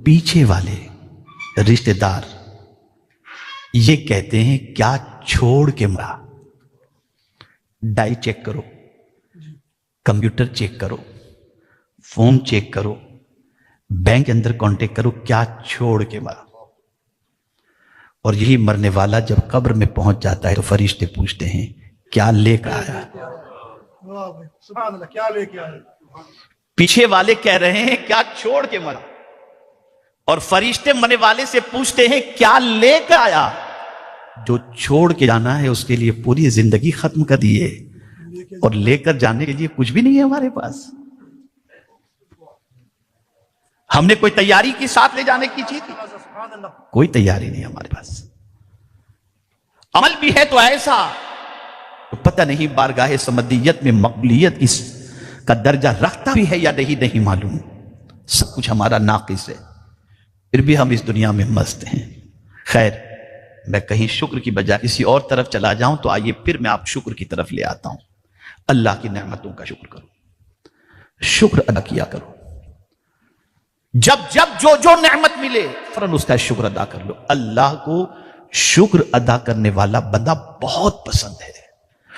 پیچھے والے رشتہ دار یہ کہتے ہیں کیا چھوڑ کے مرا؟ ڈائی چیک کرو، کمپیوٹر چیک کرو، فون چیک کرو، بینک کے اندر کانٹیکٹ کرو، کیا چھوڑ کے مرا؟ اور یہی مرنے والا جب قبر میں پہنچ جاتا ہے تو فرشتے پوچھتے ہیں کیا لے کر آیا؟ سبحان اللہ، کیا لے کے آئے؟ پیچھے والے کہہ رہے ہیں کیا چھوڑ کے مرا، اور فرشتے مرنے والے سے پوچھتے ہیں کیا لے کر آیا؟ جو چھوڑ کے جانا ہے اس کے لیے پوری زندگی ختم کر دیے، اور لے کر جانے کے لیے کچھ بھی نہیں ہے ہمارے پاس۔ ہم نے کوئی تیاری کی ساتھ لے جانے کی چیز کی؟ کوئی تیاری نہیں ہمارے پاس۔ عمل بھی ہے تو ایسا پتہ نہیں بارگاہ سمدیت میں مقبولیت کا درجہ رکھتا بھی ہے یا نہیں معلوم۔ سب کچھ ہمارا ناقص ہے، پھر بھی ہم اس دنیا میں مست ہیں۔ خیر، میں کہیں شکر کی بجائے کسی اور طرف چلا جاؤں تو آئیے پھر میں آپ شکر کی طرف لے آتا ہوں۔ اللہ کی نعمتوں کا شکر کرو، شکر ادا کیا کرو۔ جب جو نعمت ملے فوراً اس کا شکر ادا کر لو۔ اللہ کو شکر ادا کرنے والا بندہ بہت پسند ہے،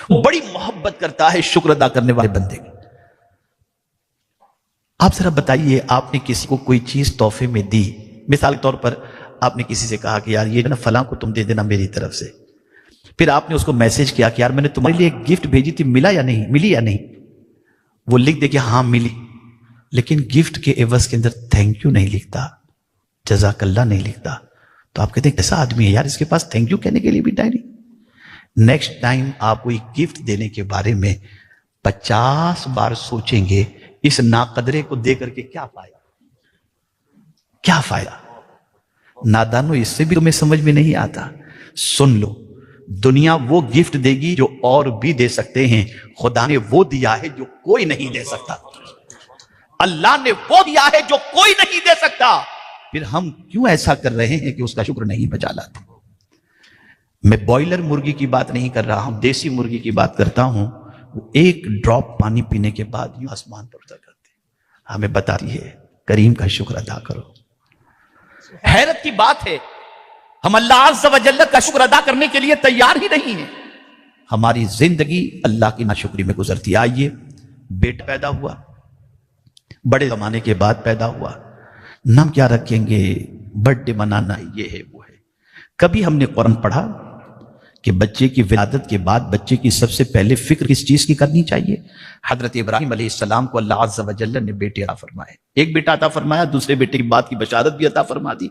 وہ بڑی محبت کرتا ہے شکر ادا کرنے والے بندے کی۔ آپ ذرا بتائیے، آپ نے کسی کو کوئی چیز تحفے میں دی، مثال کے طور پر آپ نے کسی سے کہا کہ یار یہ نا فلاں کو تم دے دینا میری طرف سے، پھر آپ نے اس کو میسج کیا کہ یار میں نے تمہارے لیے ایک گفٹ بھیجی تھی، ملا یا نہیں، ملی یا نہیں؟ وہ لکھ دے کہ ہاں ملی، لیکن گفٹ کے عوض کے اندر تھینک یو نہیں لکھتا، جزاک اللہ نہیں لکھتا، تو آپ کہتے ہیں کیسا آدمی ہے یار، اس کے پاس تھینک یو کہنے کے لیے بھی ٹائم نہیں۔ نیکسٹ ٹائم آپ کوئی گفٹ دینے کے بارے میں 50 بار سوچیں گے، اس ناقدرے کو دے کر کے کیا فائدہ، کیا فائدہ؟ نادانو، اس سے بھی تمہیں سمجھ میں نہیں آتا۔ سن لو، دنیا وہ گفٹ دے گی جو اور بھی دے سکتے ہیں، خدا نے وہ دیا ہے جو کوئی نہیں دے سکتا، اللہ نے وہ دیا ہے جو کوئی نہیں دے سکتا، پھر ہم کیوں ایسا کر رہے ہیں کہ اس کا شکر نہیں بجا لاتے؟ میں بوائلر مرغی کی بات نہیں کر رہا ہوں، دیسی مرغی کی بات کرتا ہوں۔ وہ ایک ڈراپ پانی پینے کے بعد یوں آسمان پر اٹھا کرتے ہیں، ہمیں بتاتی ہے کریم کا شکر ادا کرو۔ حیرت کی بات ہے، ہم اللہ عز و جل کا شکر ادا کرنے کے لیے تیار ہی نہیں ہیں۔ ہماری زندگی اللہ کی ناشکری میں گزرتی ہے۔ آئیے، بیٹا پیدا ہوا، بڑے زمانے کے بعد پیدا ہوا، نام کیا رکھیں گے، برتھ ڈے منانا، یہ ہے وہ ہے۔ کبھی ہم نے قرآن پڑھا کہ بچے کی ولادت کے بعد بچے کی سب سے پہلے فکر کس چیز کی کرنی چاہیے؟ حضرت ابراہیم علیہ السلام کو اللہ عز و جل نے بیٹے عطا فرمائے، ایک بیٹا عطا فرمایا، دوسرے بیٹے کی بات کی بشارت بھی عطا فرما دی۔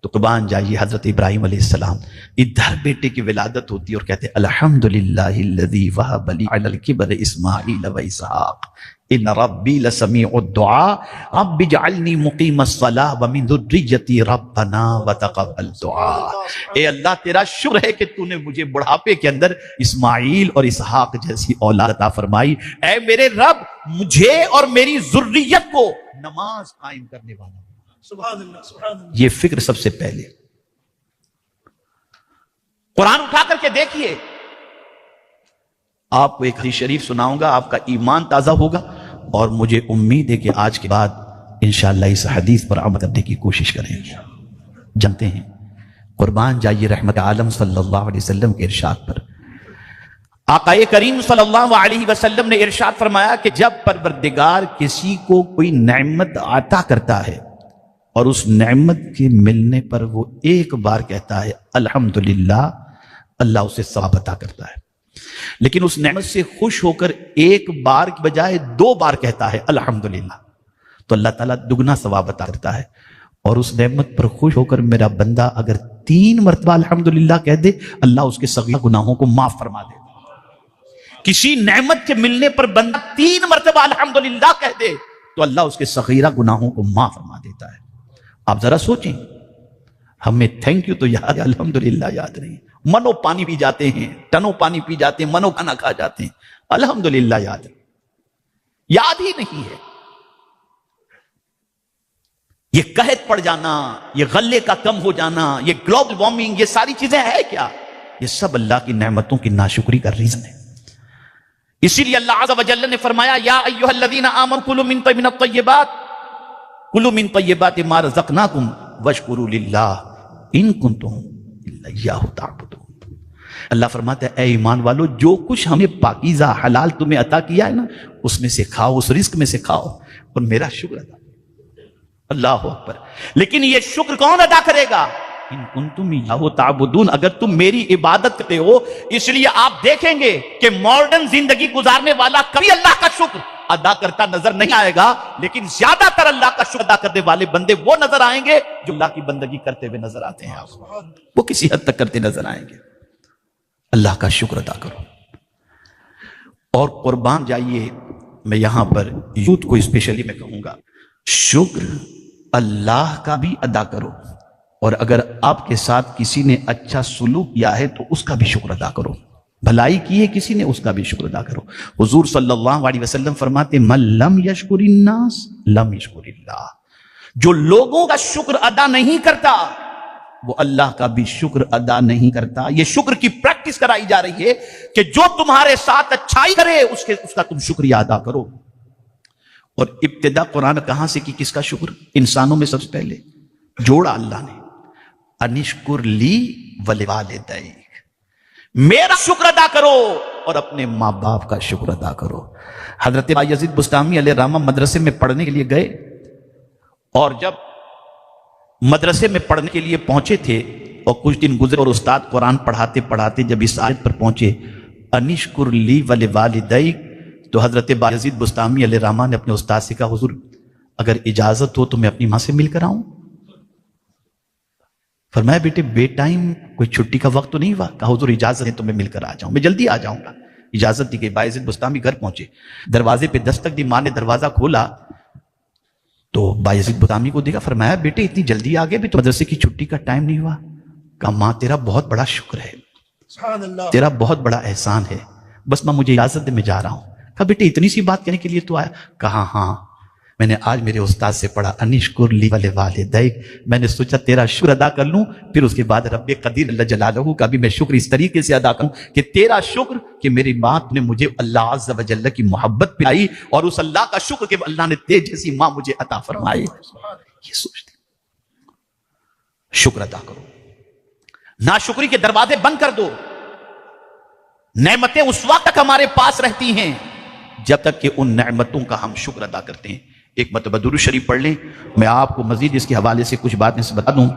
تو قربان جائیے، حضرت ابراہیم علیہ السلام ادھر بیٹے کی ولادت ہوتی اور کہتے الحمدللہ الذی وہب لی علی الکبر اسماعیل و اسحاق ان ربی لسمیع الدعاء رب اجعلنی مقیم الصلاۃ ومن ذریتی ربنا وتقبل دعاء۔ اے اللہ، تیرا شکر ہے کہ تو نے مجھے بڑھاپے کے اندر اسماعیل اور اسحاق جیسی اولاد عطا فرمائی۔ اے میرے رب، مجھے اور میری ذریت کو نماز قائم کرنے والا۔ سبحان اللہ، سبحان اللہ۔ یہ فکر سب سے پہلے۔ قرآن اٹھا کر کے دیکھیے، آپ کو ایک حدیث شریف سناؤں گا، آپ کا ایمان تازہ ہوگا، اور مجھے امید ہے کہ آج کے بعد انشاءاللہ اس حدیث پر عمل کرنے کی کوشش کریں گے۔ جانتے ہیں، قربان جائیے رحمت عالم صلی اللہ علیہ وسلم کے ارشاد پر، آقا کریم صلی اللہ علیہ وسلم نے ارشاد فرمایا کہ جب پروردگار کسی کو کوئی نعمت عطا کرتا ہے اور اس نعمت کے ملنے پر وہ ایک بار کہتا ہے الحمدللہ، اللہ اسے ثواب عطا کرتا ہے، لیکن اس نعمت سے خوش ہو کر ایک بار کی بجائے 2 بار کہتا ہے الحمدللہ، تو اللہ تعالیٰ دگنا ثواب عطا کرتا ہے۔ اور اس نعمت پر خوش ہو کر میرا بندہ اگر 3 مرتبہ الحمدللہ کہہ دے، اللہ اس کے صغیر گناہوں کو معاف فرما دے۔ کسی نعمت کے ملنے پر بندہ 3 مرتبہ الحمدللہ کہہ دے تو اللہ اس کے صغیرہ گناہوں کو معاف فرما دیتا ہے۔ آپ ذرا سوچیں، ہمیں تھینک یو تو یاد ہے، الحمدللہ یاد نہیں۔ منو پانی پی جاتے ہیں، ٹنو پانی پی جاتے ہیں، منو کھانا کھا جاتے ہیں، الحمدللہ یاد ہی نہیں ہے۔ یہ قحط پڑ جانا، یہ غلے کا کم ہو جانا، یہ گلوبل وارمنگ، یہ ساری چیزیں ہے کیا؟ یہ سب اللہ کی نعمتوں کی ناشکری کا ریزن ہے۔ اسی لیے اللہ عز و جل نے فرمایا یا ایھا الذین آمنوا کلوا من الطیبات، कुलू मिन तय्यिबाति मा रज़क़नाकुम वश्कुरू लिल्लाह इन कुंतुम इय्याहु ता'बुदून। अल्लाह फरमाता है, ए ईमान वालो, जो कुछ हमने पाकीज़ा हलाल तुम्हें अता किया है ना, उसमें से खाओ, उस रिस्क में से खाओ और मेरा शुक्र अदा। अल्लाह अकबर। लेकिन ये शुक्र कौन अदा करेगा? इन कुंतुम इय्याहु ता'बुदून, अगर तुम मेरी इबादत करते हो। इसलिए आप देखेंगे कि मॉडर्न जिंदगी गुजारने वाला कभी अल्लाह का शुक्र अदा करता नजर नहीं आएगा, लेकिन ज्यादातर अल्लाह का शुक्र अदा करने वाले बंदे वो नजर आएंगे जो अल्लाह की बंदगी करते हुए नजर आते हैं। आप वो किसी हद तक करते नजर आएंगे। अल्लाह का शुक्र अदा करो और कुर्बान जाइए। मैं यहां पर यूथ को स्पेशली मैं कहूंगा, शुक्र अल्लाह का भी अदा करो, और अगर आपके साथ किसी ने अच्छा सुलूक किया है तो उसका भी शुक्र अदा करो। भलाई की है किसी ने, उसका भी शुक्र अदा करो। हुजूर सल्लल्लाहु अलैहि वसल्लम फरमाते, मन लम यशकुरिन्नास लम यशकुरिल्लाह। जो लोगों का शुक्र अदा नहीं करता वो अल्लाह का भी शुक्र अदा नहीं करता। ये शुक्र की प्रैक्टिस कराई जा रही है कि जो तुम्हारे साथ अच्छाई करे उसका तुम शुक्रिया अदा करो। और इब्तिदा कुरान कहां से की? किसका शुक्र? इंसानों में सबसे पहले जोड़ा अल्लाह ने, अनिश्कुर ली वलिवालिदैक, मेरा शुक्र अदा करो और अपने माँ बाप का शुक्र अदा करो। हजरत बायजीद बुस्तामी अलैहिर्रहमा मदरसे में पढ़ने के लिए गए, और जब मदरसे में पढ़ने के लिए पहुंचे थे और कुछ दिन गुजरे और उस्ताद कुरान पढ़ाते पढ़ाते जब इस आयत पर पहुंचे, अनिश्कुर ली वलिवालिदैक, तो हजरत बायजीद बुस्तामी अलैहिर्रहमा ने अपने उस्ताद से कहा, हुजूर अगर इजाजत हो तो मैं अपनी मां से मिलकर आऊं। फरमाया, बेटे बे टाइम कोई छुट्टी का वक्त तो नहीं हुआ? कहा, हुजूर इजाजत है तो मैं मिलकर आ जाऊं, मैं जल्दी आ जाऊंगा। इजाजत दी गई। बायजीद बुस्तामी घर पहुंचे, दरवाजे पे दस्तक दी, मां ने दरवाजा खोला तो बायजीद बुस्तामी को देखा। फरमाया, बेटे इतनी जल्दी आ गए, भी तो मदरसे की छुट्टी का टाइम नहीं हुआ। कहा, मां तेरा बहुत बड़ा शुक्र है, तेरा बहुत बड़ा एहसान है, बस मां मुझे इजाजत दे, मैं जा रहा हूं। कहा, बेटे इतनी सी बात कहने के लिए तो आया? कहा, हाँ, मैंने आज मेरे उस्ताद से पढ़ा, अनिश्कुर ली वलिवालिदैक, मैंने सोचा तेरा शुक्र अदा कर लूं, फिर उसके बाद रब्बे कदीर अल्लाह जलालहू का भी मैं शुक्र इस तरीके से अदा करूं कि तेरा शुक्र कि मेरी मां ने मुझे अल्लाह अज़्ज़ व जल्ल की मोहब्बत पिलाई, और उस अल्लाह का शुक्र कि अल्लाह ने तेज जैसी मां मुझे अता फरमाई। ये सोचते, शुक्र अदा करो, नाशुक्री के दरवाजे बंद कर दो। नेमतें उस वक्त तक हमारे पास रहती हैं जब तक कि उन नेमतों का हम शुक्र अदा करते हैं। एक मरतबा दुरूद शरीफ पढ़ लें, मैं आपको मजीद इसके हवाले से कुछ बातें से बता दूं।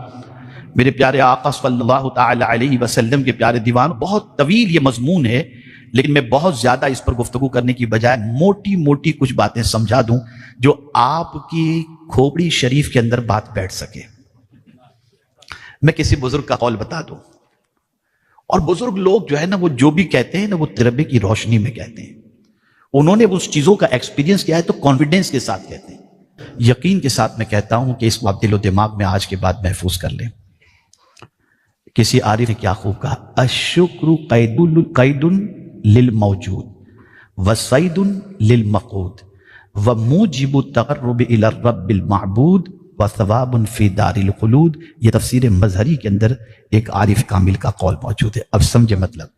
मेरे प्यारे आका सल्लल्लाहु ताला अलैहि वसल्लम के प्यारे दीवान, बहुत तवील ये मजमून है, लेकिन मैं बहुत ज्यादा इस पर गुफ्तगू करने की बजाय मोटी मोटी कुछ बातें समझा दूं जो आपकी खोपड़ी शरीफ के अंदर बात बैठ सके। मैं किसी बुजुर्ग का कौल बता दूं, और बुजुर्ग लोग जो है ना, वो जो भी कहते हैं ना, वो तजर्बे की रोशनी में कहते हैं। उन्होंने उस चीजों का एक्सपीरियंस किया है तो कॉन्फिडेंस के साथ कहते हैं। यकीन के साथ मैं कहता हूं कि इसको आप दिलो दिमाग में आज के बाद महफूज कर लें। किसी आरिफ ने क्या खूब कहा, अशुक्र कैदुन लिल मौजूद व सैदुन लिल मक़ूद व मुजिबु तक़र्रुब इला रब्बिल मअबूद व सवाबुन फी दारिल खुलूद। ये तफसीर मजहरी के अंदर एक आरिफ कामिल का कौल मौजूद है। अब समझे मतलब,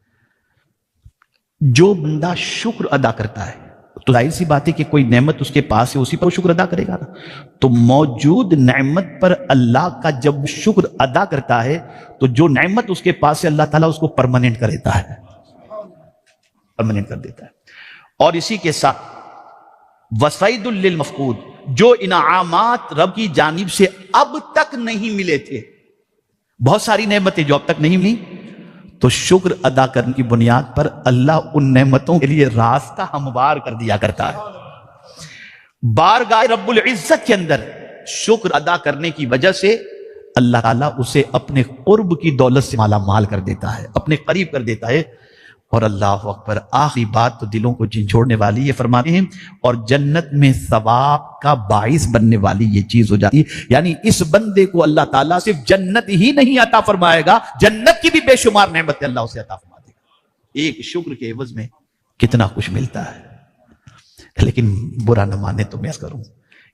जो बंदा शुक्र अदा करता है तो जाहिर सी बात है कि कोई नेमत उसके पास है, उसी पर शुक्र अदा करेगा ना। तो मौजूद नेमत पर अल्लाह का जब शुक्र अदा करता है तो जो नेमत उसके पास है अल्लाह ताला उसको परमानेंट कर देता है, परमानेंट कर देता है। और इसी के साथ वसैदुल लिल मफकूद, जो इनामात रब की जानिब से अब तक नहीं मिले थे, बहुत सारी नेमतें जो अब तक नहीं मिली, तो शुक्र अदा करने की बुनियाद पर अल्लाह उन नेमतों के लिए रास्ता हमवार कर दिया करता है। बारगाह रब्बुल इज्जत के अंदर शुक्र अदा करने की वजह से अल्लाह ताला उसे अपने कुर्ब की दौलत से माला माल कर देता है, अपने करीब कर देता है। और अल्लाह अकबर, आखिरी बात तो दिलों को झिंझोड़ने वाली है, फरमाते हैं और जन्नत में सवाब का बाइस बनने वाली ये चीज हो जाती है। यानी इस बंदे को अल्लाह ताला सिर्फ जन्नत ही नहीं अता फरमाएगा, जन्नत की भी बेशुमार नेमतें अल्लाह उसे अता फरमा देगा। एक शुक्र के एवज में कितना कुछ मिलता है। लेकिन बुरा न माने तो मैं करूं,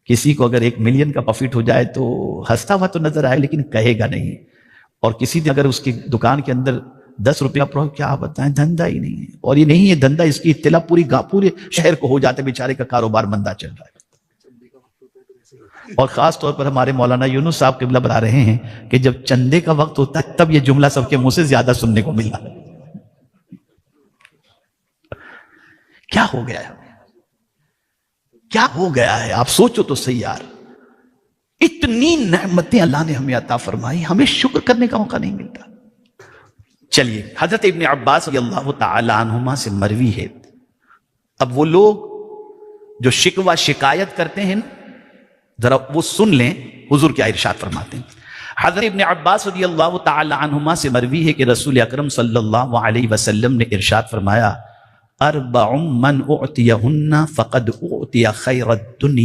किसी को अगर 1 मिलियन का प्रॉफिट हो जाए तो हंसता हुआ तो नजर आए, लेकिन कहेगा नहीं। और किसी ने अगर उसकी दुकान के अंदर 10 रुपया प्रॉफिट, क्या बताएं, धंधा ही नहीं है। और ये नहीं है धंधा, इसकी इत्तला पूरे शहर को हो जाता है, बेचारे का कारोबार मंदा चल रहा है। اور خاص طور پر ہمارے مولانا یونس صاحب قبلہ بتا رہے ہیں کہ جب چندے کا وقت ہوتا ہے تب یہ جملہ سب کے منہ سے زیادہ سننے کو ملا۔ کیا ہو گیا ہے؟ کیا ہو گیا ہے؟ آپ سوچو تو صحیح یار، اتنی نعمتیں اللہ نے ہمیں عطا فرمائی، ہمیں شکر کرنے کا موقع نہیں ملتا۔ چلیے، حضرت ابن عباس رضی اللہ تعالی عنہما سے مروی ہے، اب وہ لوگ جو شکوہ شکایت کرتے ہیں ذرا وہ سن لیں حضور کیا ارشاد فرماتے ہیں۔ حضرت ابن عباس رضی اللہ تعالی عنہما سے مروی ہے کہ رسول اکرم صلی اللہ علیہ وسلم نے ارشاد فرمایا، اربع من اعطیہن فقد اعطی خیر الدنیا